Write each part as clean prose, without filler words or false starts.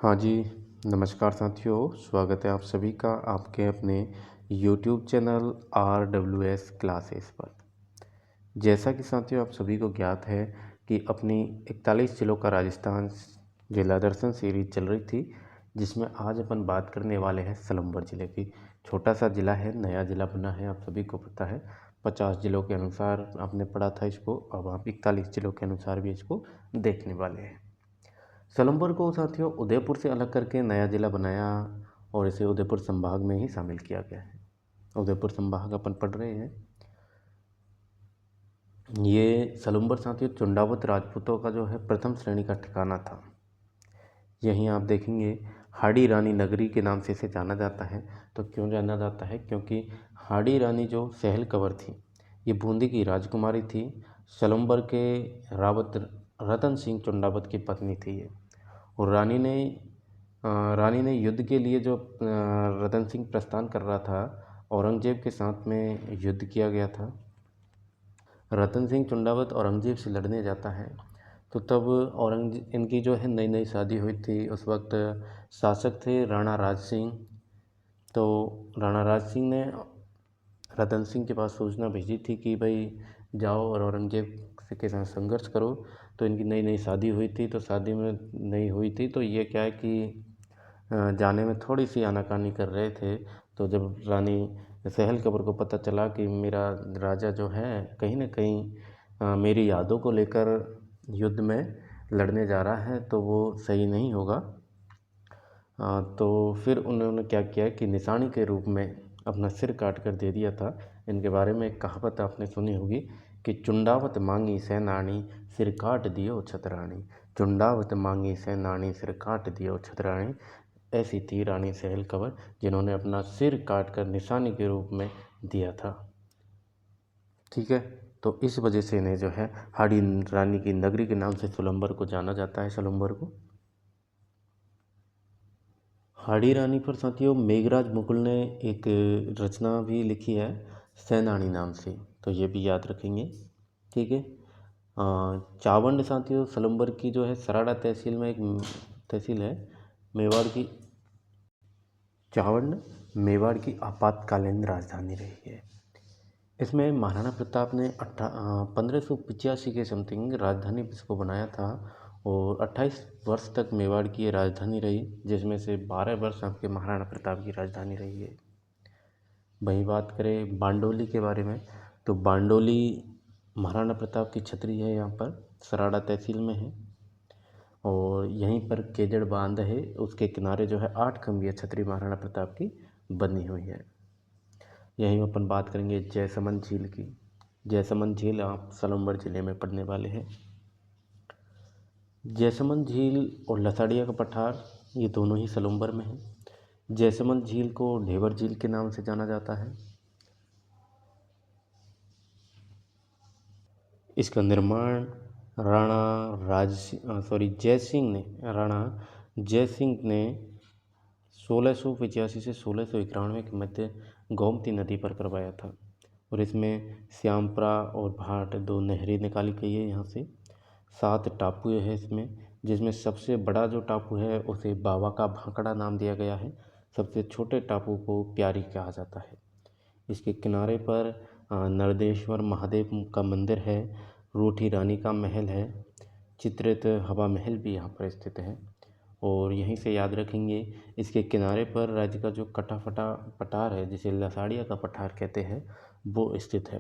हाँ जी, नमस्कार साथियों, स्वागत है आप सभी का आपके अपने यूट्यूब चैनल RWS क्लासेस पर। जैसा कि साथियों आप सभी को ज्ञात है कि अपनी 41 जिलों का राजस्थान जिला दर्शन सीरीज चल रही थी, जिसमें आज अपन बात करने वाले हैं सलम्बर जिले की। छोटा सा जिला है, नया जिला बना है, आप सभी को पता है। 50 जिलों के अनुसार आपने पढ़ा था इसको, अब आप 41 जिलों के अनुसार भी इसको देखने वाले हैं। सलम्बर को साथियों उदयपुर से अलग करके नया जिला बनाया और इसे उदयपुर संभाग में ही शामिल किया गया है। उदयपुर संभाग अपन पढ़ रहे हैं। ये सलम्बर साथियों चुंडावत राजपूतों का जो है प्रथम श्रेणी का ठिकाना था। यहीं आप देखेंगे हाड़ी रानी नगरी के नाम से इसे जाना जाता है। तो क्यों जाना जाता है? क्योंकि हाड़ी रानी जो सहल कंवर थी, ये बूंदी की राजकुमारी थी। सलम्बर के रावत रतन सिंह चुंडावत की पत्नी थी ये। और रानी ने युद्ध के लिए जो रतन सिंह प्रस्थान कर रहा था, औरंगजेब के साथ में युद्ध किया गया था। रतन सिंह चुंडावत औरंगजेब से लड़ने जाता है, तो तब इनकी जो है नई नई शादी हुई थी। उस वक्त शासक थे राणा राज सिंह। तो राणा राज सिंह ने रतन सिंह के पास सूचना भेजी थी कि भाई जाओ और औरंगजेब के साथ संघर्ष करो। तो इनकी नई नई शादी हुई थी, तो शादी में नई हुई थी तो ये क्या है कि जाने में थोड़ी सी आनाकानी कर रहे थे। तो जब रानी सहल कब्र को पता चला कि मेरा राजा जो है कहीं ना कहीं मेरी यादों को लेकर युद्ध में लड़ने जा रहा है, तो वो सही नहीं होगा। तो फिर उन्होंने क्या किया कि निशानी के रूप में अपना सिर काट कर दे दिया था। इनके बारे में एक कहावत आपने सुनी होगी कि चुंडावत मांगी सैनानी सिर काट दियो छतरानी। चुंडावत मांगी सैनानी सिर काट दियो छतरानी। ऐसी थी रानी सहल कंवर, जिन्होंने अपना सिर काट कर निशानी के रूप में दिया था। ठीक है, तो इस वजह से इन्हें जो है हाड़ी रानी की नगरी के नाम से सलम्बर को जाना जाता है। सलम्बर को हाड़ी रानी पर साथियों मेघराज मुकुल ने एक रचना भी लिखी है सैनानी नाम से, तो ये भी याद रखेंगे। ठीक है। चावंड साथियों सलम्बर की जो है सराड़ा तहसील में एक तहसील है। मेवाड़ की चावंड मेवाड़ की आपातकालीन राजधानी रही है। इसमें महाराणा प्रताप ने 1585 के समथिंग राजधानी इसको बनाया था और 28 वर्ष तक मेवाड़ की ये राजधानी रही, जिसमें से 12 वर्ष आपके महाराणा प्रताप की राजधानी रही है। वहीं बात करें बांडोली के बारे में, तो बांडोली महाराणा प्रताप की छतरी है, यहाँ पर सराड़ा तहसील में है। और यहीं पर केजड़ बांध है, उसके किनारे जो है 8 खंभिया छतरी महाराणा प्रताप की बनी हुई है। यहीं अपन बात करेंगे जयसमंद झील की। जयसमंद झील आप सलम्बर ज़िले में पड़ने वाले हैं। जयसमंद झील और लसाड़िया का पठार ये दोनों ही सलम्बर में हैं। जयसमंद झील को ढेबर झील के नाम से जाना जाता है। इसका निर्माण राणा जय सिंह ने 1685 से 1691 के मध्य गोमती नदी पर करवाया था। और इसमें श्यामपुरा और भाट दो नहरें निकाली गई है यहाँ से। 7 टापू है इसमें, जिसमें सबसे बड़ा जो टापू है उसे बाबा का भांकड़ा नाम दिया गया है। सबसे छोटे टापू को प्यारी कहा जाता है। इसके किनारे पर नर्देश्वर महादेव का मंदिर है। रूठी रानी का महल है। चित्रित हवा महल भी यहाँ पर स्थित है। और यहीं से याद रखेंगे इसके किनारे पर राज्य का जो कटा फटा पठार है, जिसे लसाड़िया का पठार कहते हैं, वो स्थित है।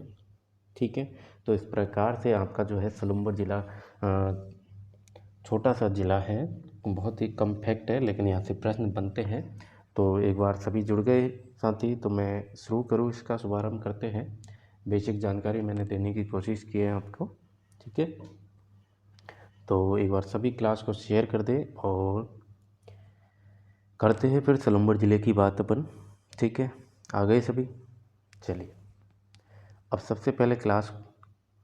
ठीक है, तो इस प्रकार से आपका जो है सलम्बर ज़िला छोटा सा ज़िला है, बहुत ही कम फैक्ट है, लेकिन यहाँ से प्रश्न बनते हैं। तो एक बार सभी जुड़ गए साथी, तो मैं शुरू करूँ, इसका शुभारंभ करते हैं। बेसिक जानकारी मैंने देने की कोशिश की है आपको। ठीक है, तो एक बार सभी क्लास को शेयर कर दें और करते हैं फिर सलम्बर ज़िले की बात अपन। ठीक है, आ गए सभी? चलिए, अब सबसे पहले क्लास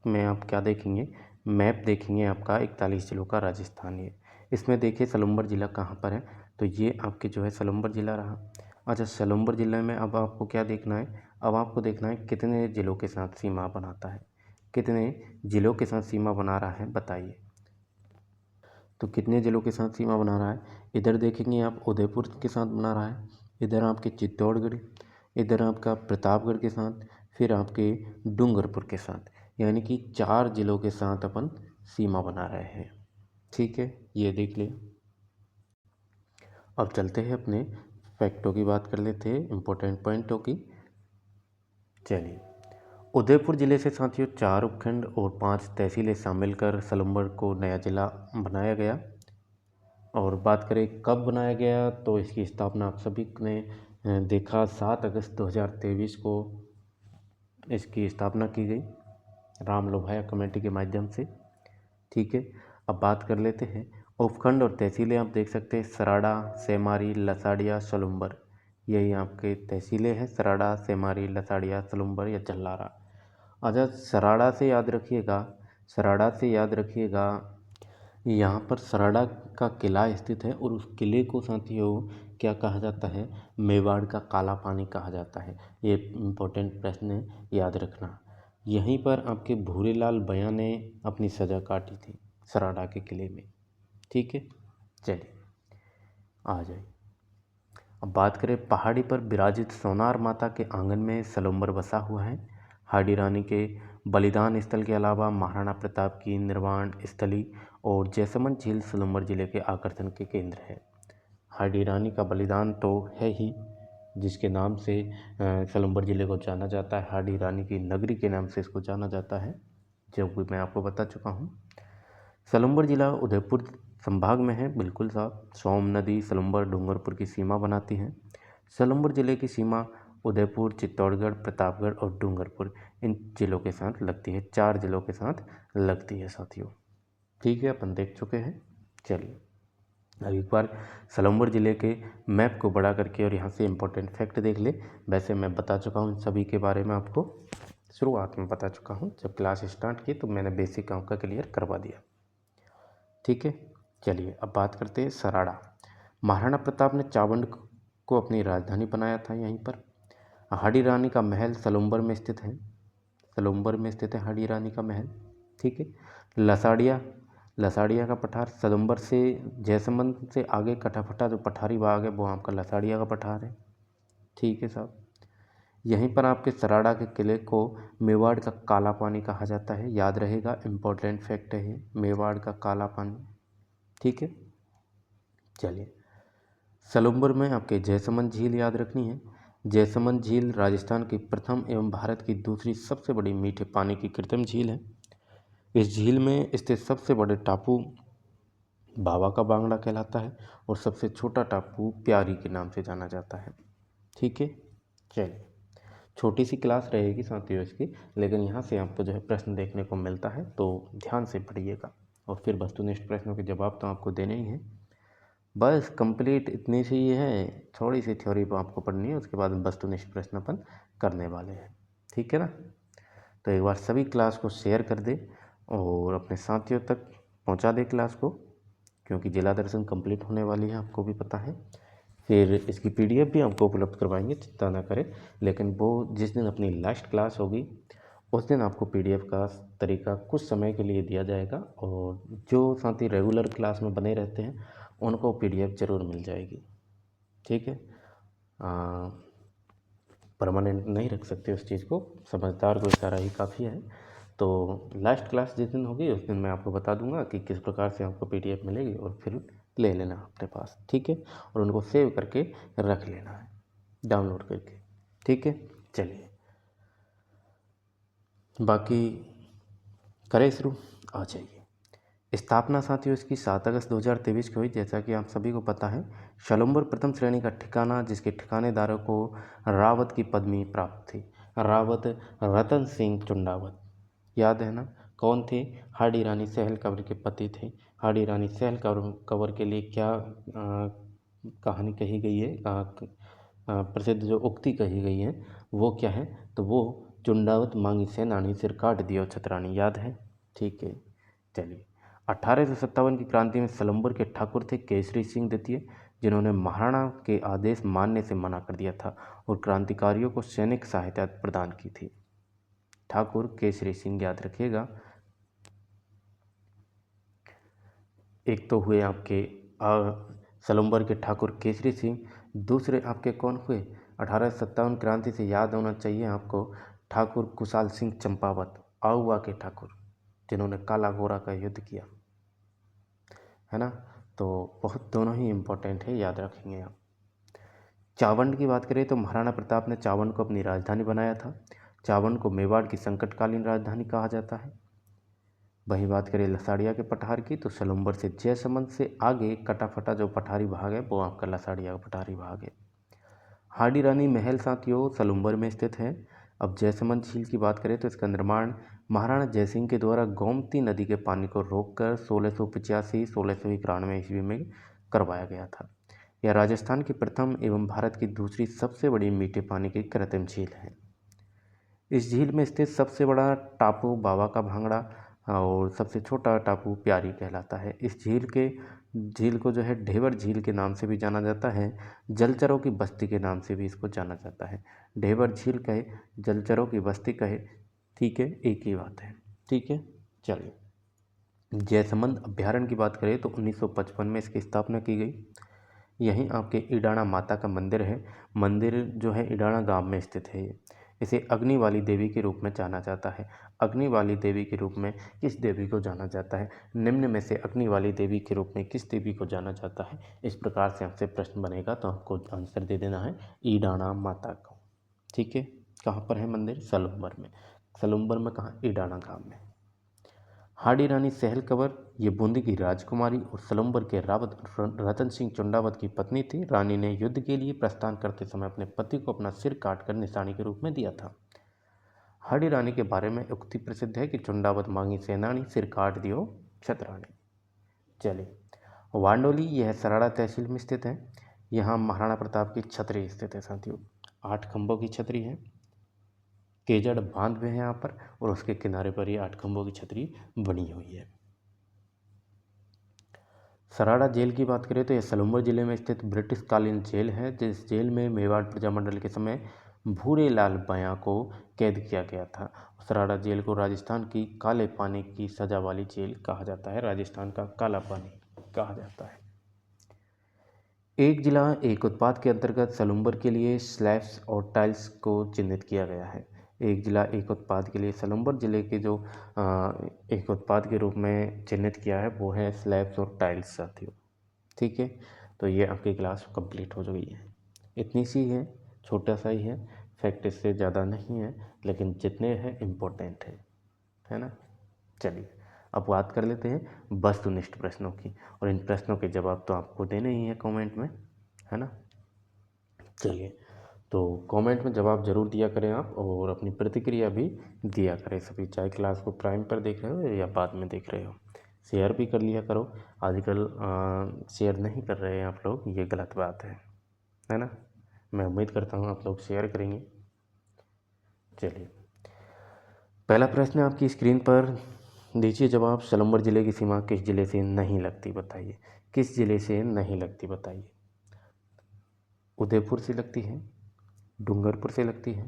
में आप क्या देखेंगे, मैप देखेंगे आपका 41 जिलों का राजस्थान। ये इसमें देखिए सलम्बर ज़िला कहाँ पर है, तो ये आपके जो है सलम्बर ज़िला रहा। अच्छा, सलम्बर ज़िले में अब आपको क्या देखना है, अब आपको देखना है कितने ज़िलों के साथ सीमा बनाता है, कितने ज़िलों के साथ सीमा बना रहा है बताइए। तो कितने ज़िलों के साथ सीमा बना रहा है? इधर देखेंगे आप उदयपुर के साथ बना रहा है, इधर आपके चित्तौड़गढ़, इधर आपका प्रतापगढ़ के साथ, फिर आपके डूंगरपुर के साथ, यानी कि 4 ज़िलों के साथ अपन सीमा बना रहे हैं। ठीक है, ये देख लिया। अब चलते हैं अपने फैक्टों की बात कर लेते हैं, इम्पोर्टेंट पॉइंटों की। चलिए, उदयपुर ज़िले से साथियों 4 उपखंड और 5 तहसीलें शामिल कर सलम्बर को नया ज़िला बनाया गया। और बात करें कब बनाया गया, तो इसकी स्थापना आप सभी ने देखा 7 अगस्त 2023 को इसकी स्थापना की गई राम लोभाया कमेटी के माध्यम से। ठीक है, अब बात कर लेते हैं उपखंड और तहसीलें। आप देख सकते हैं सराड़ा, सेमारी, लसाड़िया, सलुम्बर, यही आपके तहसीलें हैं, सराड़ा, सेमारी, लसाड़िया, सलुम्बर या जल्लारा। अच्छा, सराड़ा से याद रखिएगा, सराड़ा से याद रखिएगा, यहाँ पर सराड़ा का किला स्थित है और उस किले को साथियों क्या कहा जाता है? मेवाड़ का काला पानी कहा जाता है। ये इम्पोर्टेंट प्रश्न है, याद रखना। यहीं पर आपके भूरेलाल भैया ने अपनी सज़ा काटी थी सराड़ा के किले में। ठीक है, चलिए आ जाइए। अब बात करें पहाड़ी पर विराजित सोनार माता के आंगन में सलुम्बर बसा हुआ है। हाडी रानी के बलिदान स्थल के अलावा महाराणा प्रताप की निर्वाण स्थली और जैसमंद झील सलुम्बर जिले के आकर्षण के केंद्र है। हाडी रानी का बलिदान तो है ही, जिसके नाम से सलुम्बर जिले को जाना जाता है, हाडी रानी की नगरी के नाम से इसको जाना जाता है, जो कि मैं आपको बता चुका हूँ। सलुम्बर जिला उदयपुर संभाग में है, बिल्कुल साफ। सोम नदी सलुम्बर डूंगरपुर की सीमा बनाती है। सलुम्बर जिले की सीमा उदयपुर, चित्तौड़गढ़, प्रतापगढ़ और डूंगरपुर इन जिलों के साथ लगती है, 4 जिलों के साथ लगती है साथियों। ठीक है, अपन देख चुके हैं। चलिए अब एक बार सलुम्बर जिले के मैप को बड़ा करके और यहाँ से इम्पोर्टेंट फैक्ट देख ले। वैसे मैं बता चुका हूँ इन सभी के बारे में, आपको शुरुआत में बता चुका हूँ, जब क्लास स्टार्ट की तो मैंने बेसिक आपका क्लियर करवा दिया। ठीक है, चलिए अब बात करते हैं सराड़ा। महाराणा प्रताप ने चावंड को अपनी राजधानी बनाया था यहीं पर। हाडी रानी का महल सलुम्बर में स्थित है, सलुम्बर में स्थित है हाडी रानी का महल। ठीक है, लसाड़िया, लसाड़िया का पठार सलुम्बर से जैसमंद से आगे कटाफटा जो पठारी बाग है वो आपका लसाड़िया का पठार है। ठीक है साहब, यहीं पर आपके सराड़ा के किले को मेवाड़ का काला पानी कहा जाता है, याद रहेगा, इम्पोर्टेंट फैक्ट है ये, मेवाड़ का काला पानी। ठीक है, चलिए सलुम्बर में आपके जैसमंद झील याद रखनी है। जैसमंद झील राजस्थान की प्रथम एवं भारत की दूसरी सबसे बड़ी मीठे पानी की कृत्रिम झील है। इस झील में स्थित सबसे बड़े टापू बाबा का बांगड़ा कहलाता है और सबसे छोटा टापू प्यारी के नाम से जाना जाता है। ठीक है, चलिए छोटी सी क्लास रहेगी साथियों इसकी, लेकिन यहाँ से आपको जो है प्रश्न देखने को मिलता है, तो ध्यान से पढ़िएगा और फिर वस्तुनिष्ठ प्रश्नों के जवाब तो आपको देने ही हैं। बस कंप्लीट इतनी सी ही है, थोड़ी सी थ्योरी आपको पढ़नी है, उसके बाद वस्तुनिष्ठ प्रश्न अपन करने वाले हैं। ठीक है ना, तो एक बार सभी क्लास को शेयर कर दे और अपने साथियों तक पहुंचा दे क्लास को, क्योंकि जिला दर्शन कंप्लीट होने वाली है, आपको भी पता है। फिर इसकी पीडीएफ भी आपको उपलब्ध करवाएंगे, चिंता ना करें, लेकिन वो जिस दिन अपनी लास्ट क्लास होगी उस दिन आपको पीडीएफ का तरीका कुछ समय के लिए दिया जाएगा, और जो साथी रेगुलर क्लास में बने रहते हैं उनको पीडीएफ ज़रूर मिल जाएगी। ठीक है, परमानेंट नहीं रख सकते उस चीज़ को, समझदार को इशारा ही काफ़ी है। तो लास्ट क्लास जिस दिन होगी उस दिन मैं आपको बता दूंगा कि किस प्रकार से आपको पीडीएफ मिलेगी, और फिर ले लेना अपने पास। ठीक है, और उनको सेव करके रख लेना है, डाउनलोड करके। ठीक है, चलिए बाकी करें शुरू, आ जाइए। स्थापना साथियों इसकी 7 अगस्त 2023 को हुई, जैसा कि आप सभी को पता है। सलुम्बर प्रथम श्रेणी का ठिकाना, जिसके ठिकानेदारों को रावत की पदवी प्राप्त थी। रावत रतन सिंह चुंडावत, याद है ना, कौन थे? हाडी रानी सहल कंवर के पति थे। हाडी रानी सहल कंवर के लिए क्या कहानी कही गई है, प्रसिद्ध जो उक्ति कही गई है वो क्या है? तो वो चुंडावत मांगी सेनानी सिर काट दियो छतरानी, याद है? ठीक है, चलिए 1857 की क्रांति में सलुम्बर के ठाकुर थे केसरी सिंह द्वितीय, जिन्होंने महाराणा के आदेश मानने से मना कर दिया था और क्रांतिकारियों को सैनिक सहायता प्रदान की थी। ठाकुर केसरी सिंह, याद रखिएगा। एक तो हुए आपके सलुम्बर के ठाकुर केसरी सिंह, दूसरे आपके कौन हुए 1857 क्रांति से याद होना चाहिए आपको ठाकुर कुशाल सिंह चंपावत, आउवा के ठाकुर, जिन्होंने काला घोड़ा का युद्ध किया, है ना। तो बहुत दोनों ही इम्पोर्टेंट है, याद रखेंगे आप। चावंड की बात करें तो महाराणा प्रताप ने चावंड को अपनी राजधानी बनाया था। चावंड को मेवाड़ की संकटकालीन राजधानी कहा जाता है। वही बात करें लसाड़िया के पठार की तो सलुम्बर से जयसमंद से आगे कटाफटा जो पठारी भाग है वो आपका लसाड़िया का पठारी भाग है। हाडी रानी महल साथियों सलुम्बर में स्थित है। अब जयसमंद झील की बात करें तो इसका निर्माण महाराणा जयसिंह के द्वारा गोमती नदी के पानी को रोककर 1685-1691 ईस्वी में करवाया गया था। यह राजस्थान की प्रथम एवं भारत की दूसरी सबसे बड़ी मीठे पानी की कृत्रिम झील है। इस झील में स्थित सबसे बड़ा टापू बाबा का भांगड़ा और सबसे छोटा टापू प्यारी कहलाता है। इस झील को जो है ढेबर झील के नाम से भी जाना जाता है। जलचरों की बस्ती के नाम से भी इसको जाना जाता है। ढेबर झील कहे, जलचरों की बस्ती कहे, ठीक है, एक ही बात है। ठीक है, चलिए। जयसमंद अभ्यारण्य की बात करें तो 1955 में इसकी स्थापना की गई। यहीं आपके ईडाणा माता का मंदिर है। मंदिर जो है ईडाणा गांव में स्थित है। इसे अग्नि वाली देवी के रूप में जाना जाता है। अग्नि वाली देवी के रूप में किस देवी को जाना जाता है? निम्न में से अग्नि वाली देवी के रूप में किस देवी को जाना जाता है? इस प्रकार से आपसे प्रश्न बनेगा तो आपको आंसर दे देना है ईडाणा माता को। ठीक है, कहाँ पर है मंदिर? सलुम्बर में। सलुम्बर में कहाँ? ईडाणा गाँव में। हाडी रानी सहल कंवर ये बूंदी की राजकुमारी और सलुम्बर के रावत रतन सिंह चुंडावत की पत्नी थी। रानी ने युद्ध के लिए प्रस्थान करते समय अपने पति को अपना सिर काटकर निशानी के रूप में दिया था। हाडी रानी के बारे में उक्ति प्रसिद्ध है कि चुंडावत मांगी सेनानी सिर काट दियो छतरानी। चलिए, वांडोली यह सराड़ा तहसील में स्थित है। यहाँ महाराणा प्रताप की छतरी स्थित है साथियों। 8 खंभों की छतरी है। केजड़ बांध में है यहाँ पर और उसके किनारे पर ये 8 खंभों की छतरी बनी हुई है। सराड़ा जेल की बात करें तो यह सलुम्बर जिले में स्थित ब्रिटिश कालीन जेल है। जिस जेल में मेवाड़ प्रजामंडल के समय भूरे लाल बयां को कैद किया गया था। सराड़ा जेल को राजस्थान की काले पानी की सजा वाली जेल कहा जाता है। राजस्थान का काला पानी कहा जाता है। एक जिला एक उत्पाद के अंतर्गत सलुम्बर के लिए स्लैब्स और टाइल्स को चिन्हित किया गया है। एक जिला एक उत्पाद के लिए सलुम्बर जिले के जो एक उत्पाद के रूप में चिन्हित किया है वो है स्लैब्स और टाइल्स साथियों। ठीक है, तो ये आपकी क्लास कंप्लीट हो गई है। इतनी सी है, छोटा सा ही है, फैक्ट इससे ज़्यादा नहीं है, लेकिन जितने हैं इम्पोर्टेंट है ना। चलिए, अब बात कर लेते हैं वस्तुनिष्ठ प्रश्नों की, और इन प्रश्नों के जवाब तो आपको देने ही है कमेंट में, है ना। चलिए, तो कमेंट में जवाब जरूर दिया करें आप, और अपनी प्रतिक्रिया भी दिया करें सभी, चाहे क्लास को प्राइम पर देख रहे हो या बाद में देख रहे हो। शेयर भी कर लिया करो। आजकल शेयर नहीं कर रहे हैं आप लोग, ये गलत बात है ना। मैं उम्मीद करता हूँ आप लोग शेयर करेंगे। चलिए, पहला प्रश्न आपकी स्क्रीन पर दीजिए जवाब। सलुम्बर जिले की सीमा किस जिले से नहीं लगती बताइए। किस जिले से नहीं लगती बताइए। उदयपुर से लगती है, डूंगरपुर से लगती है,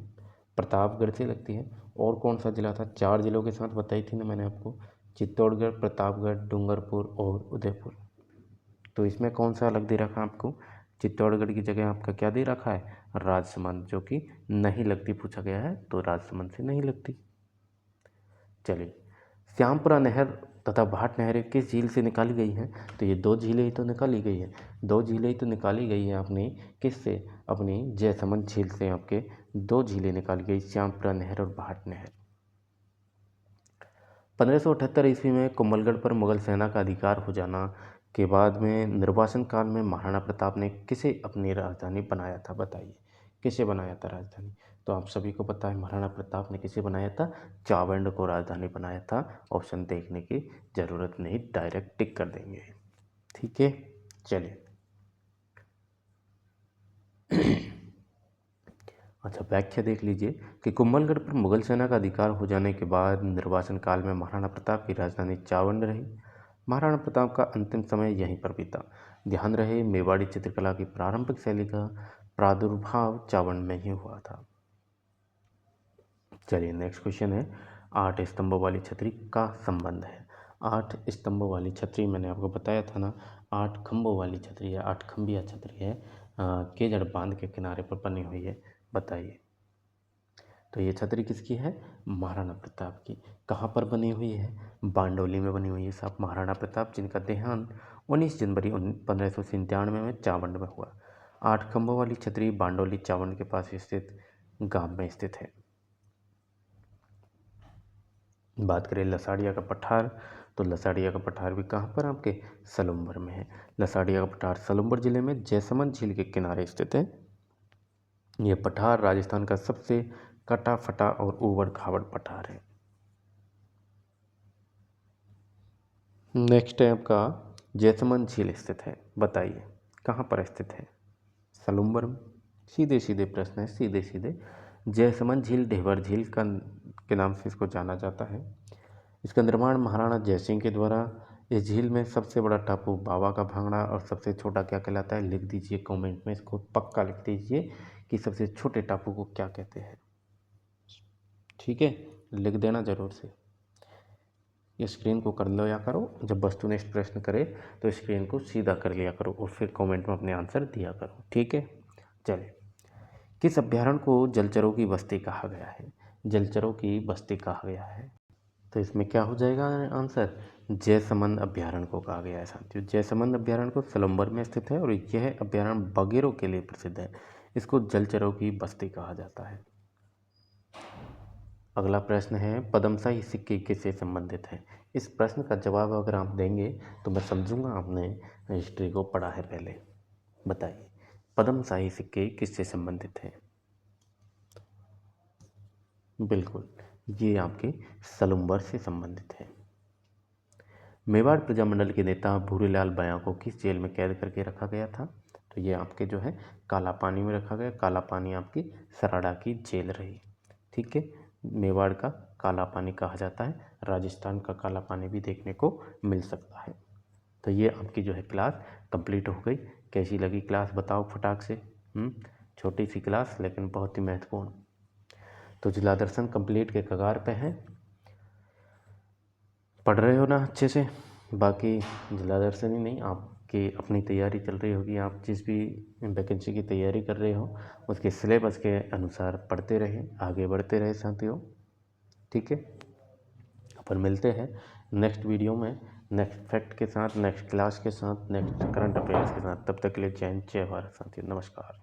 प्रतापगढ़ से लगती है, और कौन सा जिला था? 4 जिलों के साथ बताई थी ना मैंने आपको, चित्तौड़गढ़, प्रतापगढ़, डूंगरपुर और उदयपुर। तो इसमें कौन सा अलग दे रखा है आपको? चित्तौड़गढ़ की जगह आपका क्या दे रखा है? राजसमंद, जो कि नहीं लगती पूछा गया है, तो राजसमंद से नहीं लगती। चलिए, श्यामपुरा नहर तथा भाट नहरें किस झील से निकाली गई हैं? तो ये 2 झीलें ही तो निकाली गई हैं। 2 झीलें ही तो निकाली गई हैं अपनी, किससे? अपनी जयसमंद झील से आपके 2 झीलें निकाली गई, श्यामपुरा नहर और भाट नहर। 1578 ईस्वी में कुंभलगढ़ पर मुगल सेना का अधिकार हो जाना के बाद में निर्वासन काल में महाराणा प्रताप ने किसे अपनी राजधानी बनाया था बताइए। किसे बनाया था राजधानी? तो आप सभी को पता है महाराणा प्रताप ने किसे बनाया था? चावंड को राजधानी बनाया था। ऑप्शन देखने की ज़रूरत नहीं, डायरेक्ट टिक कर देंगे। ठीक है, चलिए। अच्छा, व्याख्या देख लीजिए कि कुंभलगढ़ पर मुगल सेना का अधिकार हो जाने के बाद निर्वासन काल में महाराणा प्रताप की राजधानी चावंड रही। महाराणा प्रताप का अंतिम समय यहीं पर बीता। ध्यान रहे, मेवाड़ी चित्रकला की प्रारंभिक शैली का प्रादुर्भाव चावंड में ही हुआ था। चलिए, नेक्स्ट क्वेश्चन है, 8 स्तंभों वाली छतरी का संबंध है। 8 स्तंभों वाली छतरी, मैंने आपको बताया था ना, 8 खंभों वाली छतरी है, 8 खंभिया छतरी है, केजड़ बांध के किनारे पर बनी हुई है, बताइए। तो ये छतरी किसकी है? महाराणा प्रताप की। कहाँ पर बनी हुई है? बांडोली में बनी हुई है साहब। महाराणा प्रताप जिनका देहांत 19 जनवरी 1597 में चावंड में हुआ। 8 खंभों वाली छतरी बांडोली चावंड के पास स्थित गांव में स्थित है। बात करें लसाड़िया का पठार, तो लसाड़िया का पठार भी कहाँ पर? आपके सलुम्बर में है। लसाड़िया का पठार सलुम्बर जिले में जैसमंद झील के किनारे स्थित है। यह पठार राजस्थान का सबसे कटा फटा और ऊबड़ खाबड़ पठार है। नेक्स्ट है आपका जैसमंद झील स्थित है, बताइए कहाँ पर स्थित है? सलुम्बर में। सीधे सीधे प्रश्न है, सीधे सीधे। जैसमंद झील ढेबर झील के नाम से इसको जाना जाता है। इसका निर्माण महाराणा जयसिंह के द्वारा। इस झील में सबसे बड़ा टापू बाबा का भांगड़ा और सबसे छोटा क्या कहलाता है? लिख दीजिए कमेंट में, इसको पक्का लिख दीजिए कि सबसे छोटे टापू को क्या कहते हैं। ठीक है, लिख देना जरूर से। ये स्क्रीन को कर लिया करो, जब वस्तुनिष्ठ प्रश्न करे तो स्क्रीन को सीधा कर लिया करो और फिर कमेंट में अपने आंसर दिया करो। ठीक है, चलिए। किस अभ्यारण्य को जलचरों की बस्ती कहा गया है? जलचरों की बस्ती कहा गया है, तो इसमें क्या हो जाएगा आंसर? जयसमंद अभ्यारण्य को कहा गया है साथियों। जयसमंद अभ्यारण्य को सलुम्बर में स्थित है और यह अभ्यारण्य बगेरों के लिए प्रसिद्ध है। इसको जलचरों की बस्ती कहा जाता है। अगला प्रश्न है, पद्मशाही सिक्के किससे संबंधित है? इस प्रश्न का जवाब अगर आप देंगे तो मैं समझूंगा आपने हिस्ट्री को पढ़ा है पहले। बताइए पद्मशाही सिक्के किससे संबंधित है? बिल्कुल, ये आपके सलुम्बर से संबंधित है। मेवाड़ प्रजामंडल के नेता भूरीलाल बयां को किस जेल में कैद करके रखा गया था? तो ये आपके जो है काला पानी में रखा गया। काला पानी आपकी सराड़ा की जेल रही। ठीक है, मेवाड़ का काला पानी कहा जाता है। राजस्थान का काला पानी भी देखने को मिल सकता है। तो ये आपकी जो है क्लास कंप्लीट हो गई। कैसी लगी क्लास बताओ फटाक से। छोटी सी क्लास लेकिन बहुत ही महत्वपूर्ण। तो जिला दर्शन कंप्लीट के कगार पे हैं। पढ़ रहे हो ना अच्छे से? बाकी जिला दर्शन ही नहीं, आपकी अपनी तैयारी चल रही होगी। आप जिस भी वैकेंसी की तैयारी कर रहे हो उसके सिलेबस के अनुसार पढ़ते रहे, आगे बढ़ते रहे साथियों। ठीक है, अपन मिलते हैं नेक्स्ट वीडियो में, नेक्स्ट फैक्ट के साथ, नेक्स्ट क्लास के साथ, नेक्स्ट करंट अफेयर्स के साथ। तब तक के लिए जय हिंद, जय भारत साथियों, नमस्कार।